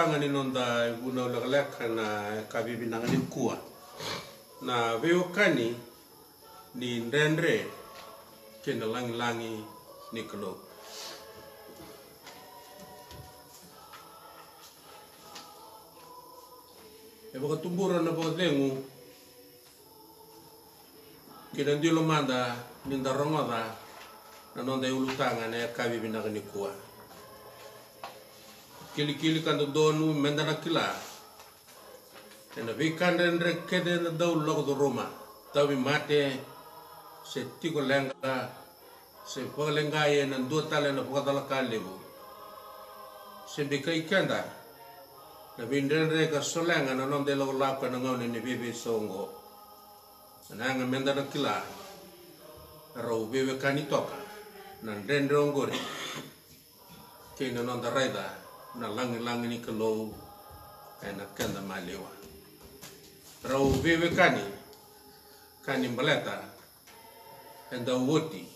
ulutanga ni nonda guna ulagaleka na kabibinanga ni kua. Na veokani ni ndendre kena langi ni kelo. E baka tumbura na baka tengu kena ndilo manda ninda rongoda na nonda ulutanga na kabibinanga ni kua. Kili kanto donu mendana kila ena vikanda ndre kede na dau loko do Roma tawi mate se tiko lenga se palenga ye na dua tale na pokatala kalebu se bikai kenda na vindre ka solenga na nonde loko lako na ngau ni bibi songo na nga mendana kila rau bebe kanitoka na ndendre ongori kena nonda raida na langi ni kalau na kenda malewa rau bebe kani baleta enda woti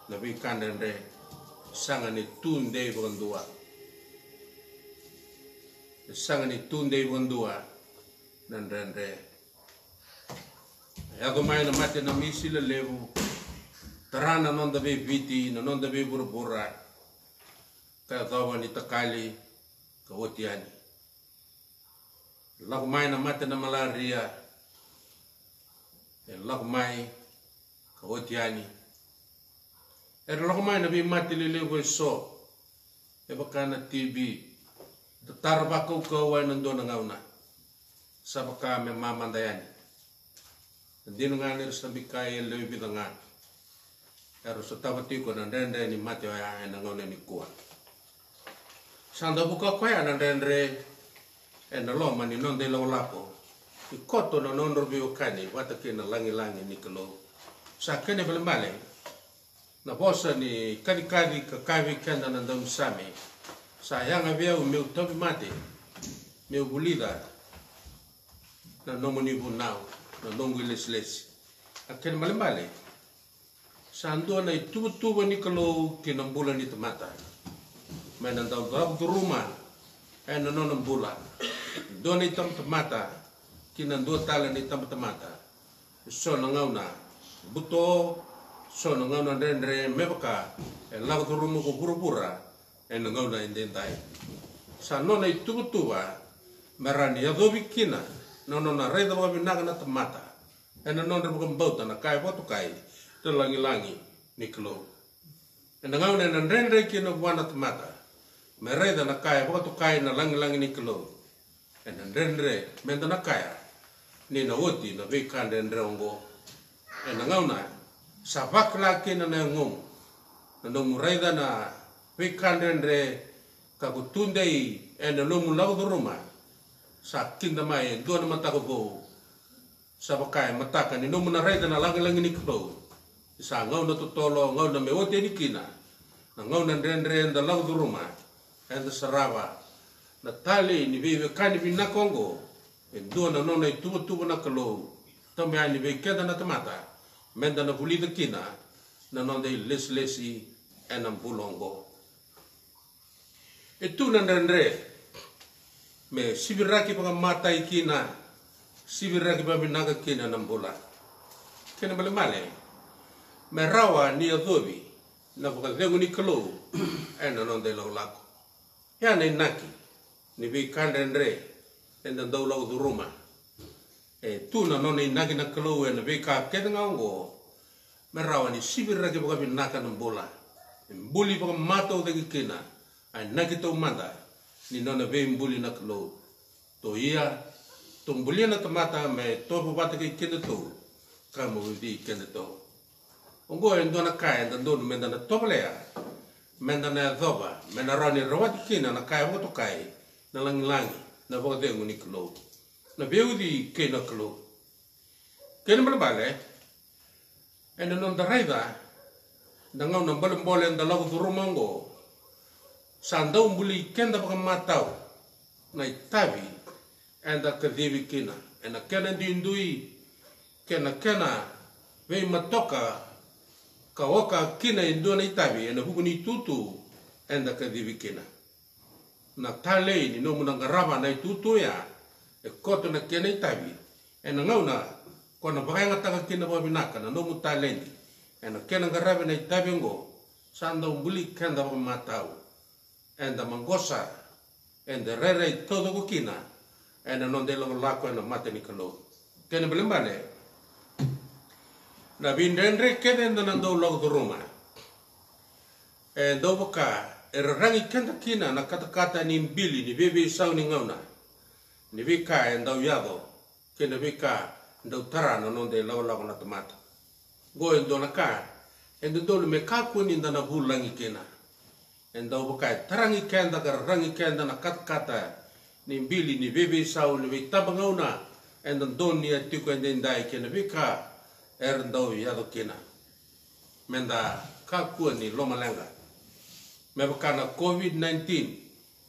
na bi kandende sanga ni tunde bondua na ndende ya go mai na mate na misile levu tarana nonda be viti na nonda be burbura ka dawa ni takali kawotiani lagu mai na mate na malaria lagu mai kawotiani lagu mai na bi mate lelewe so bakana TB tatarba kau kawan nando na ngauna sabaka me mamandayani dino ngani sabikai lewe bidangan harus tabati ko na ndende ni mate ya na ngauna ni kuwa sanda buka koya na ndendre na loma ni nonde lo lapo i koto na nondro biokani wata kena langi ni kelo sa kene bele male na bosa ni kadi ka kavi kenda na ndam same sa yanga via u meu tobi mate meu bulida na nomoni bunau na nongu les akene male sa ando na tubu ni kelo kinambula ni temata menandau dau rumah ena nonon bula doni tam mata kinan dua tala ni tam mata so ngauna buto so ngauna dendre mebaka lau rumu ko burubura ena ngauna indendai sa nona itubutuba merani yadobi kina nona reda wabi naga na mata ena nona bukan bauta na kai botu kai telangi niklo ena ngauna ena dendre kina buana mata mereda na kaya baka tu kaya na langi ni kelo ena ndendre menda na kaya ni na oti na vika ndendre ongo ena ngauna sabak laki na ngom na ndomu reda na vika ndendre kakutundei ena lomu lau duruma sa kinda mai dua na matako bo sabakaya mataka ni nomu na reda na langi ni kelo sa ngauna tutolo ngauna me oti ni kina na ngauna ndendre nda lau duruma enda sarava na tali ni vive kani bina Kongo dua na nona tubu na kelo tambe ani be keda na tamata menda na bulida kina na nonde lesi enam bulongo itu na ndendre me sibiraki pa mata ikina sibiraki pa binaga kina na bola kena male me rawa ni adobi na boka dengu ni kelo ena nonde lo lako ya na naki ni bi kandendre enda daulau du Roma tu na nona naki na kelo na bi ka kedenga ngo merawa ni sibira ke boka binaka na bola mbuli boka mato de kina ai naki to manda ni nona be mbuli na kelo to ia to mbuli na tomata me to bobata ke kende to kamo di kende to ongo endo na kai enda don menda na toblea menda na doba mena rani rawat kina na kai moto kai na langi na bode nguni klo na beudi kena klo kena balbale ena non daraida na ngau na balmbole nda lagu rumongo sandau mbuli kenda baka matau na itabi enda kadivi kina ena kena dindui kena vei matoka kaoka kina indona itabi ena hukuni tutu enda kadivi kina na tale ni no muna ngarava na tutu ya e koto na kena itabi e na ngauna kona baka taka kina ba binaka na no mu talendi e na kena ngarava na itabi ngo sanda umbuli kenda ba matau e na mangosa e na rere todo ko kina e na non de lo lako e na mate ni kalo kena belembane na bindendre kena na ndo lo do roma e do boka e rangi kenda kina na kata ni mbili ni bebe sau ni ngauna ni vika e ndau yado kena vika ndau tarana non de lo na tomata go e do na ka e do me ka ko ni ndana bulangi kena e ndau boka tarangi kenda ka rangi kenda na kata ni mbili ni bebe sau ni vitaba ngauna e ndo ni atiko e ndai kena vika ndau yado kena menda ka ko ni lo malanga me bakana COVID-19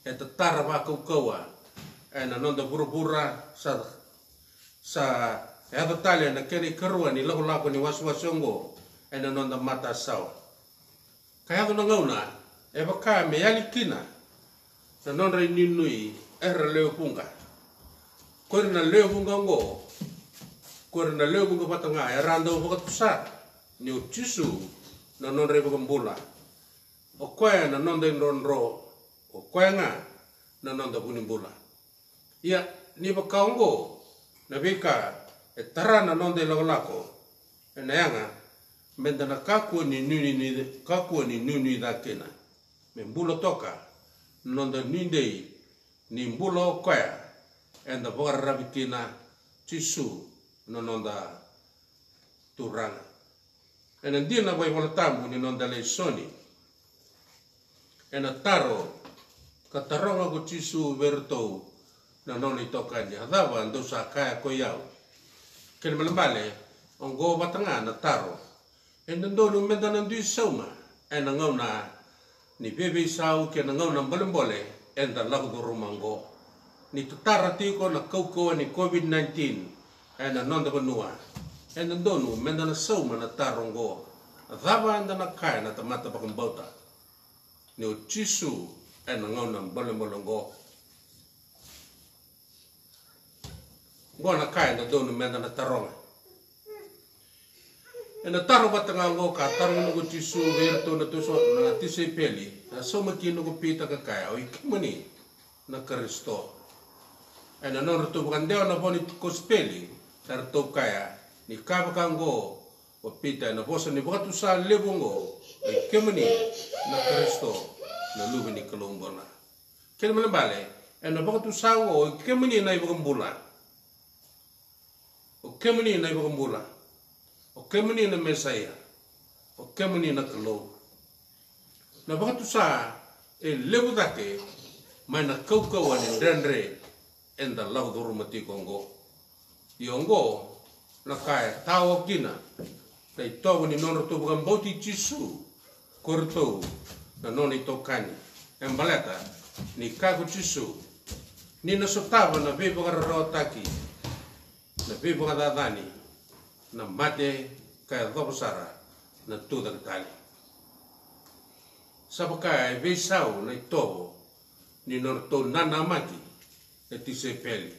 e te tara wako kaua e na nonda burubura sa e hata tali na kene karua ni lau lako ni wasongo e na nonda mata sao kaya hata na ngauna e baka me yali kina na nonda ninui e ra leo punga kore na leo punga ngo kore na leo punga patanga e randa upakatusa ni utisu na nonda e bakambula o koe na nonda inronro o koe nga na nonda bunimbula ia ni bakaongo na bika e tara na nonda ilagolako e na yanga menda na kakua ni nuni da kena me mbula toka nonda nindei ni mbula o koe e na bogara rabikina tisu na nonda turanga e na dina bai wala tambu ni nonda le soni ena taro kataronga ko tisu verto na noni tokani hadava ndo sa kaya ko yau ken malambale ongo batanga na taro enda ndo no menda na ndi soma ena ngauna ni bebe sau ken ngauna balembole enda lagu do romango ni tutara tiko na kauko ni COVID-19 ena nonda banua enda ndo no menda na soma na tarongo hadava enda na kaya na tamata bakambauta ni o tisu e na ngauna mbolombolongo. Ngo na kai na donu menda na taronga. E na taro batanga ngo ka taronga ngo tisu verto na tuso na tise peli. Na soma kino ko pita ka kaya o ikimani na Kristo. E na non rito bukandeo na boni kospeli tarto kaya ni kabaka ngo o pita na bosa ni bukatu sa lebongo ikimani na Kristo na lubi ni kalumbona. Kaya malambale, e na baka tu sango, o kemani na ibagambula. O kemani na ibagambula. O kemani na mesaya. O kemani na kalo. Na baka tu sa, e lebu dake, may na kaukawan ni dendre, enda lau durumati kongo. Iongo, na kaya tawa kina, na itogo ni nono tu bagambauti chisu, korto, na noni tokani embaleta ni kago tisu ni na sotava na bebo gararotaki na bebo gadadani na mate kaya dobosara na tuda katali sabaka e vesau na itobo ni norto nana maki e tise peli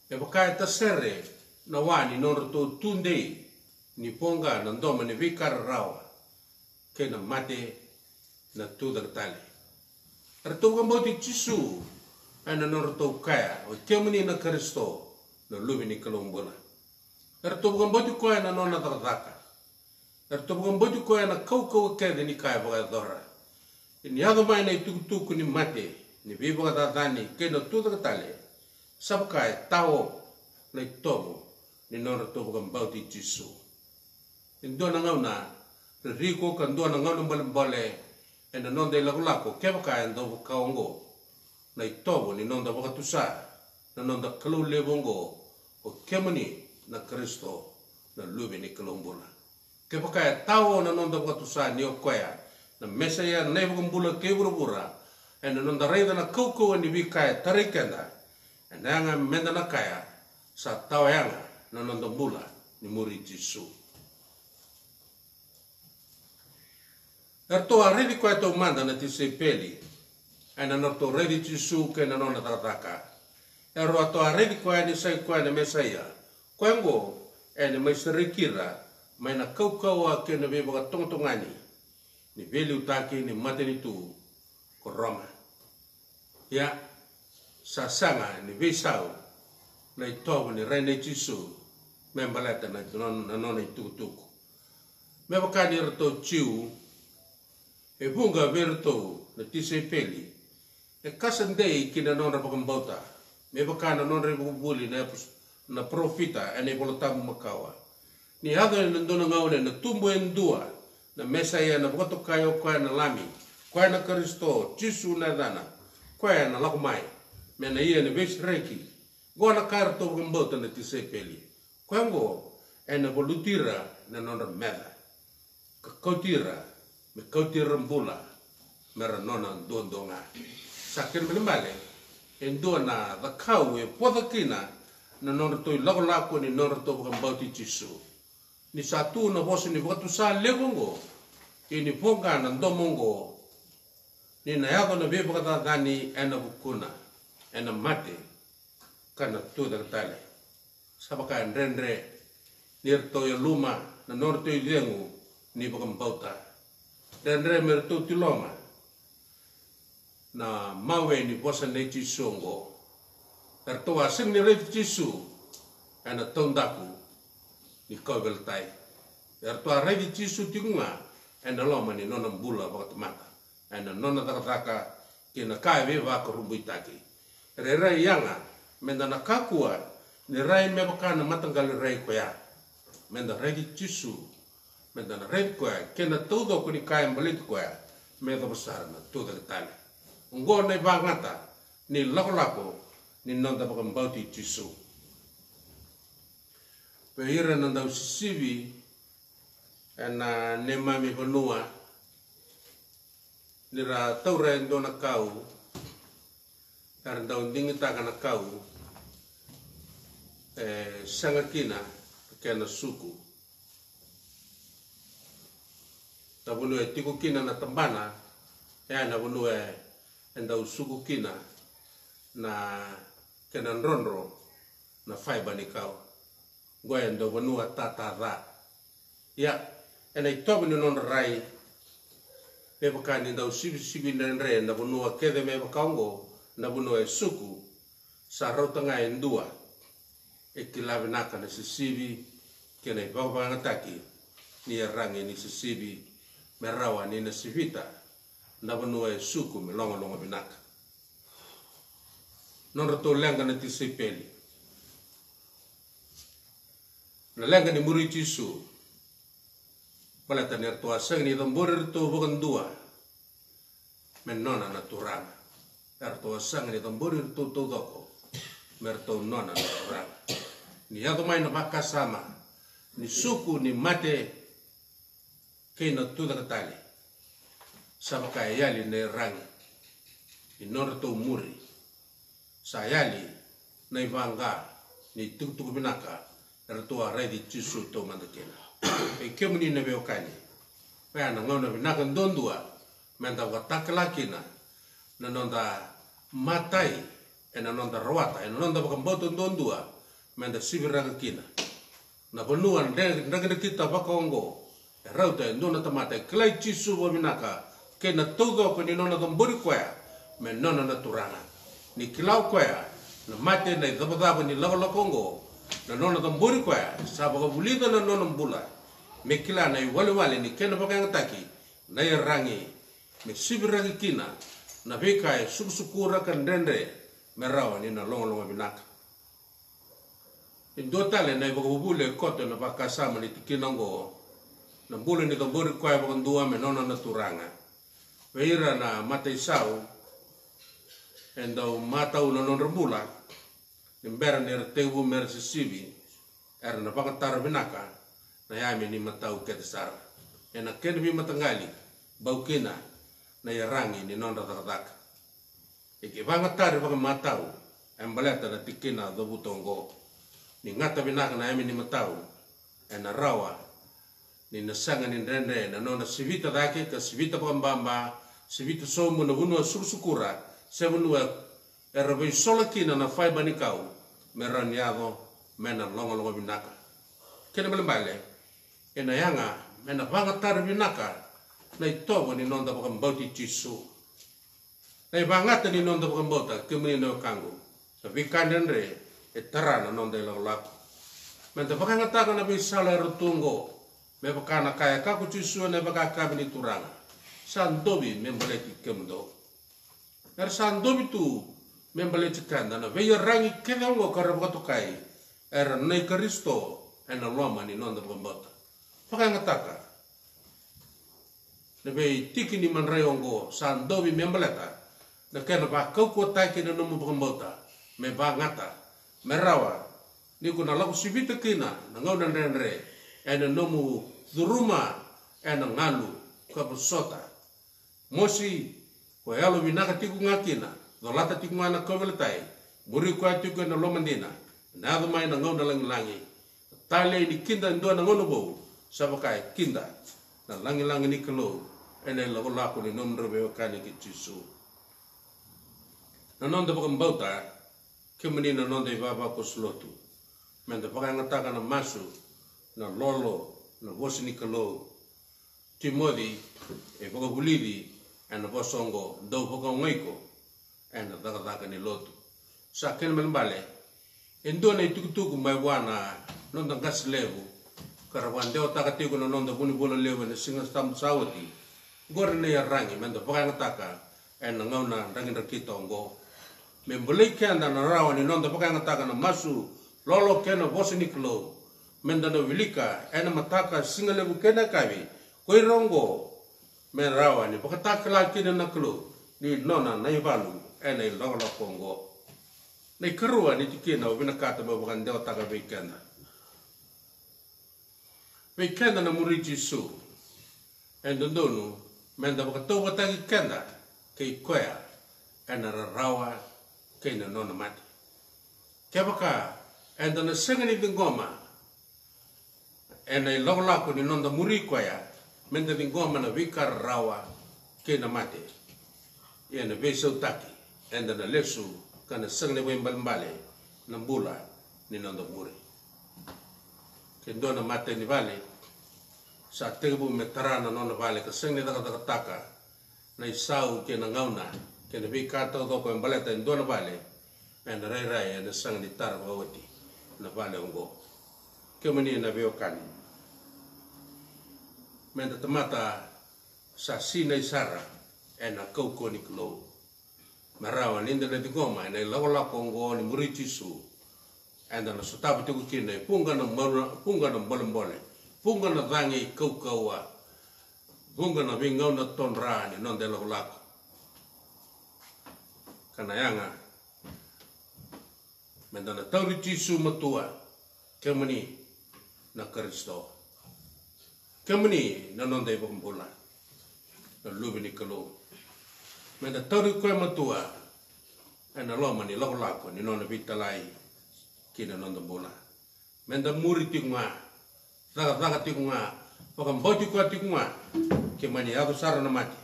e baka e tasere na wani norto tundei ni ponga na ndoma ni vikara rawa ke na mate na tuda katali. Arto kamboti tisu ana norto kaya o kemani na Kristo na lubi ni kalumbona. Arto kamboti koya na nona tardaka. Arto kamboti koya na kau kede ni kaya baga dora. Ini hado mai na itukutuku ni mate ni bibo katadani ke na tuda katali. Sabkai tao na itobo ni norto kamboti tisu. Indo na ngauna riko kando na ngauna balembole e na nonda i lako ke baka e ndo kaongo na itobo ni nonda baka tusa na nonda kalau lebongo o kemani na Kristo na lubi ni kalumbula ke baka e tao na nonda baka tusa ni o koya na mesaya na ibagambula ke burubura e na nonda reida na kauko ni bika e tarikenda e na yanga menda na kaya sa tao yanga na nonda mbula ni muri Jisu. Erto arili ko eto manda na tise peli ana no to redi tisu ke na nona tataka e roa to redi ko ani sai ko ani mesaia kwengo ene mai serikira mai na kaukau ke na beba tongtongani ni veli utaki ni mateni tu ko Roma ya sasanga ni visau na itobu ni rene tisu membalata na nona itukutuku me bakani rato chiu e bunga verto na tise peli e kasandei kina nona bakambauta me bakana nona rebubuli na profita ane bolotamu makawa ni hado na ndona ngaule na tumbo endua na mesa ya na boto kayo kwa na lami kwa na Kristo tisu na dana kwa na lakumai me na ia na vesreki gona karto bakambauta na tise peli kwengo ena bolutira na nona mela kautira me kautira mbula mera nona ndondonga sakin melembale endo na vakau e podakina na nona toi lako ni nona to bakambauti tisu ni satu na bosu ni wakatu sa legongo ini ponga na ndomongo ni na yako na beba kata dani ena bukuna ena mate kana tu da tale sabaka ndrendre nirto ya luma na norto ilengu ni bakambauta ndrendre merto tiloma na mawe ni bosa ne tisongo erto asing ni reti tisu ana tondaku ni kobeltai erto aredi tisu tinga ana loma ni nona mbula bakatamata ana nona takataka kina kai ve va korumbuitaki rera yanga menda nakakua ni rai me bakana matangali rai koya menda redi tisu menda na redi koya kena todo kuni kai mbalit koya meda besar na todo tali ngo ne bangata ni lako ni nonda bakambauti tisu pehira nanda usisivi ana ne mami vanua ni ra taura ndo na kau ar ndau dingi taka na kau sangakina kena suku tabunu tiku kina na tambana na bunu endau suku kina na kena nronro na faiba ni kau gua endo vanua tata ra ya ena itobu ni non rai me bakani ndau sibi nrenre na vanua kede me bakango na vanua suku sa rotanga endua kilawe naka na sisibi kena ibaba ngataki ni rangi ni sisibi merawa ni na sivita na vanua suku me longa binaka non rato lenga na tisipeli na lenga ni muri tisu palata ni artoa sang ni tambor rito bakandua men nona naturana artoa sang ni tambor rito todoko merto nona naturana ni yato mai na makasama ni suku ni mate kena tuda katali sabaka yali ne rangi ni nona to muri sayali na ivanga ni tuktuk binaka ertua ready tisu to mandakena e kemuni na beokani pa na ngona binaka ndondua menda wataklakina na nonda matai ena nonda rawata ena nonda bakamboto ndondua menda sibiraga kina na bonua ndagana kita bakongo rauta ndona tamata klai tisu bo binaka kena todo ko ni nona domburi kwa men nona naturanga ni kilau kwaya na mate na dabadaba ni lawa kongo na nona tamburi kwaya sabaga bulida na nona mbula me kila na wale ni kena bakang taki na rangi me sibiragi kina na beka suksukura kan dendre merawa ni na longa binaka indotale na bagubule koto na bakasama ni tikinango na mbula ni tamburi kwaya bakandua me nona naturanga veira na mate sau endo matau na non rembula embera ni tebu mersisibi era na pakatar binaka na yami ni matau ketisar ena kenbi matangali baukina na yarangi ni non ratatak iki bangatar baka matau embaleta na tikina do butongo ni ngata binaka na yami ni matau ena rawa ni nasanga ni rende na non sivita dake ka sivita pambamba se vitu so mo na vunua sursukura se vunua e rabe sola kina na fai bani kau me raniado me na longo binaka kena bale e na yanga me na vanga tar binaka na itobo ni nonda bakam bauti chisu na vangata ni nonda bakam bauta kemini no kangu tapi kandendre e tarana nonda lako me ta vanga taka na bisala rutungo me bakana kaya kaku chisu na bakaka bini turanga sandobi membaleti kemdo sandobi tu membaleti kanda na veia rangi kenango karabato kai era nei Kristo ena loma ni nonda bombota pakangataka na vei tiki ni manrayongo sandobi membaleta na kena ba kauko taiki na nomu bombota me ba ngata merawa ni kuna laku sibita kina na ngaunan renre ena nomu duruma ena ngalu kabusota mosi ko yalo binaka tiku ngakina do lata tiku mana kaweletai muri ko tiku na lomandina na do mai na ngona langi tale ni kinda ndo na ngono bo sabakai kinda na langi ni kelo ene lo la ko ni nomro be kani ki tisu na nonda bakam bauta kemeni na nonda baba ko slotu menda pakanga taka na masu na lolo na bosi ni kelo timodi e boko bulidi ena bosongo do boko ngoiko ena daga ni lotu sa ken melbale endo na tukutuku mai wana nonda gas levu karawan deo taka tiku na nonda buni bola levu na singa stam sawati gore ne rangi menda pakanga taka ena ngauna rangi rakita ongo membeli kenda na rawa ni nonda pakanga taka na masu lolo kena bosi ni klo menda na wilika ena mataka singa levu kena kavi koi rongo men rawa ni pakataka laki na naklo ni nona na ibalu ena ilolo kongo na ikarua ni tikina ubinakata babakan dewa taka weekenda na murichi su endondonu menda pakatoba taki kenda kei koya ena rawa kei na nona mati kebaka enda na sengani dingoma ena ilolo lako ni nonda muri koya menda dingoma na vikar rawa kena mate ena beso taki enda na lesu kana sangne wembale na bula ni nando muri kendo na mate ni vale sa tebu metarana nona vale ka sangne daga taka na isau kena ngauna kena vikar to ko wembale ta ndo na vale ena rai ena sangne tar bawati na vale ngo kemani na veokani menda tamata sa sina isara ena kauko ni klo marawa ninda na digoma ena lawala kongo ni murichi su ena na sotabu tuku kina punga na mbole punga na dhangi kaukawa punga na vingau na tonra ni nonde lawala kana yanga menda na taurichi su matua kemani na Kristo kemeni na nonda ibu kumbola na lubi ni kalo menda tauri koe matua ena loma ni lako ni nona vitalai kina nonda bola menda muri tikunga daga tikunga pakam boti koe tikunga kemani aku sara na mati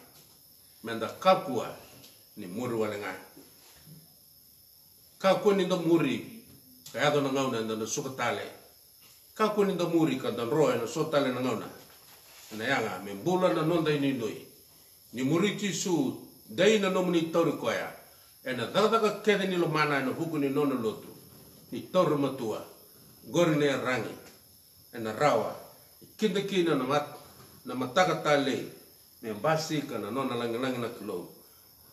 menda kakua ni muri walenga kakua ni ndo muri kaya do na ngauna na sukatale kakua ni ndo muri ka dan roe na sotale na ngauna na yanga membula na nonda ini ndoi ni murichi su dai na nomni tori koya ena daga kede ni lo mana na huku ni nono lotu ni tor matua gorne rangi ena rawa kinda kina na mataka tale me basi kana nona langi na klo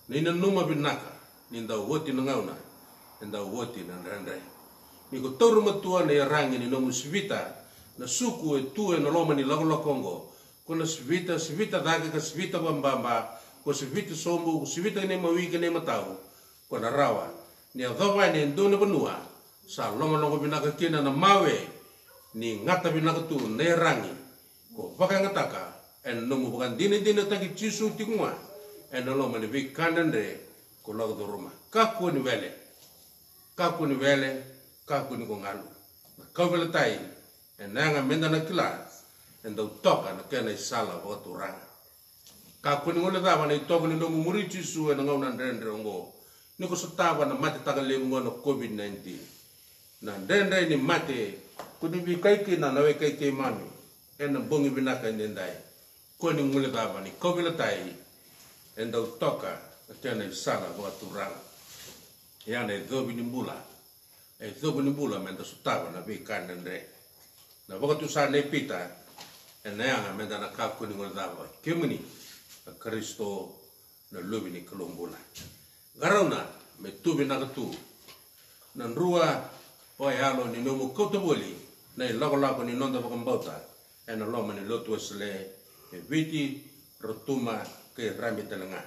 ni na numa binaka ni nda woti na ngauna nda woti na randai ni ko tor matua ne rangi ni nomu svita na suku e tu na loma ni lago kongo kuna svita daga ka svita bamba ko svita sombu svita ne mawiki ne matau kuna rawa ni adova ne ndone benua sa longo binaka kina na mawe ni ngata binaka tu ne rangi ko baka ngataka en nomu bukan dine taki chisu tikuma en loma ne vikandande ko lago do roma kako ni wele kako ni ko ngalu ka wele tai en nanga menda na kila endo toka na kena isala wa turanga Ka kuni ngole tava na itogo ni nomu muri Jisu e na ngau na ndendre ongo. Ni ko sotava na mate tagale ngono COVID-19. Na ndendre ni mate kuni bi kaiki na nawe kaiki mami. E na bongi binaka ndendai. Kuni ngole tava ni kovila tai. E ndau toka tena isala wa turanga. Yana e dhobi ni mbula. E dhobi ni mbula menda sotava na bi kandendre. Na wakatu sa ne pita. E na yanga menda na kakuni ngole tava. Kemuni. Kristo na lobi ni kalombula. Garona me tubi na katu. Na rua o halo ni nomu kotoboli na lago ni nonda bakambauta. E na loma ni lotu asle e viti rotuma ke rami telanga.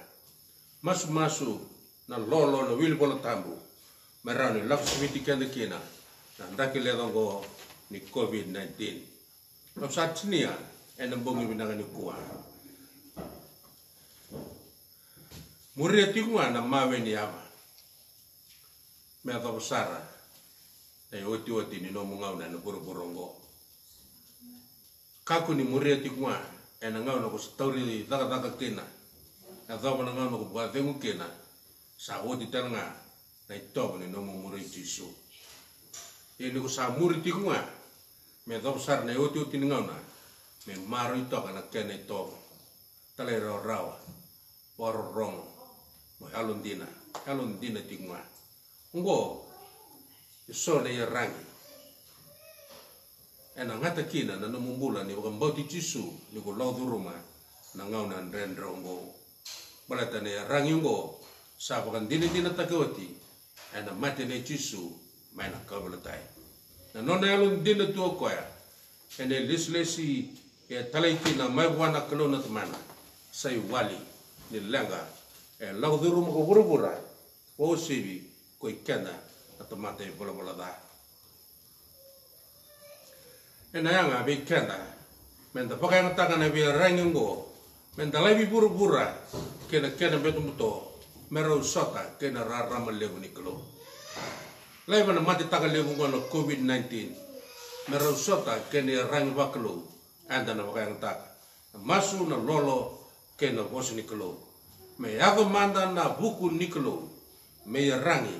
Masu na lolo na wili bola tambu. Merano lakus viti kenda kina. Na ndaki ledongo ni COVID-19. Lapsat sinia e na bongi binanga ni kuwa. Muria tingwa na mawe ni ama. Mea kapusara. Na oti ni nomu ngau na buru-burongo. Kaku ni muria tingwa. E na ngau na kusatauri taka kena. Na thapa na ngau na kubuathengu kena. Sa oti tanga na itogo ni nomu muri Jisu. E ni kusa muri tingwa. Mea kapusara na oti ni ngau na. Me maro itoga na kena itogo. Tale rawa. Waro rongo. Mo halon dina tingwa. Ngo iso na rangi. Ena ngata kina na namumbula ni wakambauti Jisu ni ko laudu ruma na ngau na ndrendro ngo. Balata na rangi ngo sa wakan dina takawati ena mate na Jisu may nakabalatai. Na nona halon dina tuwa koya ene lislesi ya talay kina may wana kalo na tamana sa wali ni lenga. E lau dhuru mo ko bura-bura, o sibi ko ikena at mate bola-bola da. E na yanga bi ikena, menda pakai ngatakan na bi ranging go, menda lai bi bura-bura, kena betu muto, merau sota kena rarama lewu ni kelo. Lai mana mati taka lewu ngono COVID-19, merau sota kena rangi bakelo, anda na pakai ngatakan. Masu na lolo kena bos ni kelo. Me yago manda na buku nikolo me rangi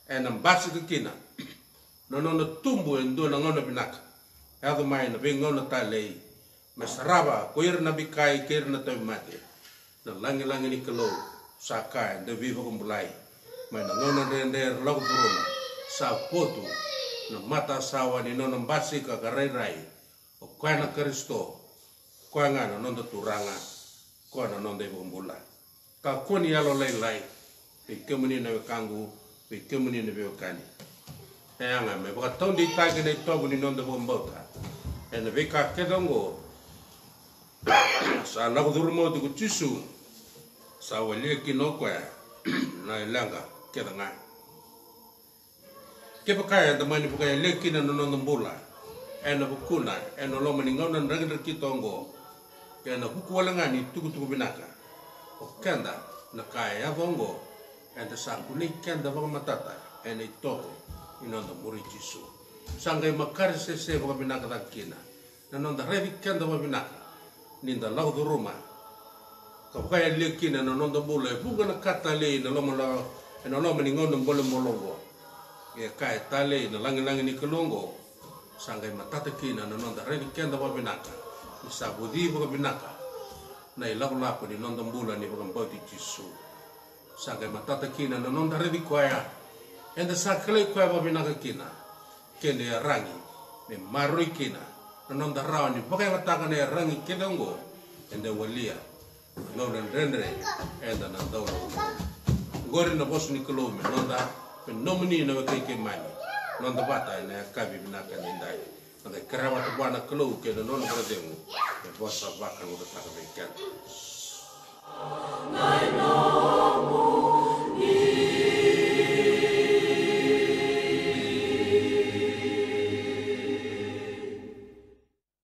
ena basi kina no tumbu endo na ngona binaka yago mai na bengona talei me saraba koir na bikai ker na tay mate na langi nikolo saka de vivo kumbulai me na ngona dender lagu buruma sa foto na mata sawa ni no basi ka garai o kwana Kristo kwanga no turanga kwana no de kumbulai ka koni yalo lai pe kemuni na kangu pe kemuni na beokani e anga me baka tondi tagi na tobu ni nonda bombota e na beka kedongo sa lagu durmo tu Jisu sa wali kinoko na ilanga kedanga ke pakaya da mani pakaya leki na nonda bola e na bukuna e no loma ni ngona ndrangi kitongo e na buku walanga ni tuku binaka kenda na kaya bongo enda sangkuni kenda baka matata ena itoko inonda muri Jisu sangai makari sese baka binaka takina na nonda revi kenda baka binaka ninda lau do ruma kapaya lekina na nonda bola bunga na kata le na loma ni ngono mbole molongo e kaya tale na langi ni kelongo sangai matata kina na nonda revi kenda baka binaka isabudi baka binaka na ilaku ni nonda mbula ni wakambauti Jisu sagai matata kina na nonda revi kwaya enda sakale kwaya babinaka kina kende ya rangi me marui kina na nonda rawa ni pakai mataka na ya rangi kedongo enda walia nonda ndrendre enda na daula gori na bosu ni kilo me nonda me nomini na wakeke mani nonda bata na ya kabi binaka nindai nonda kerawa tabwana kilo kena nonda brademu me bosa baka nonda taka mekan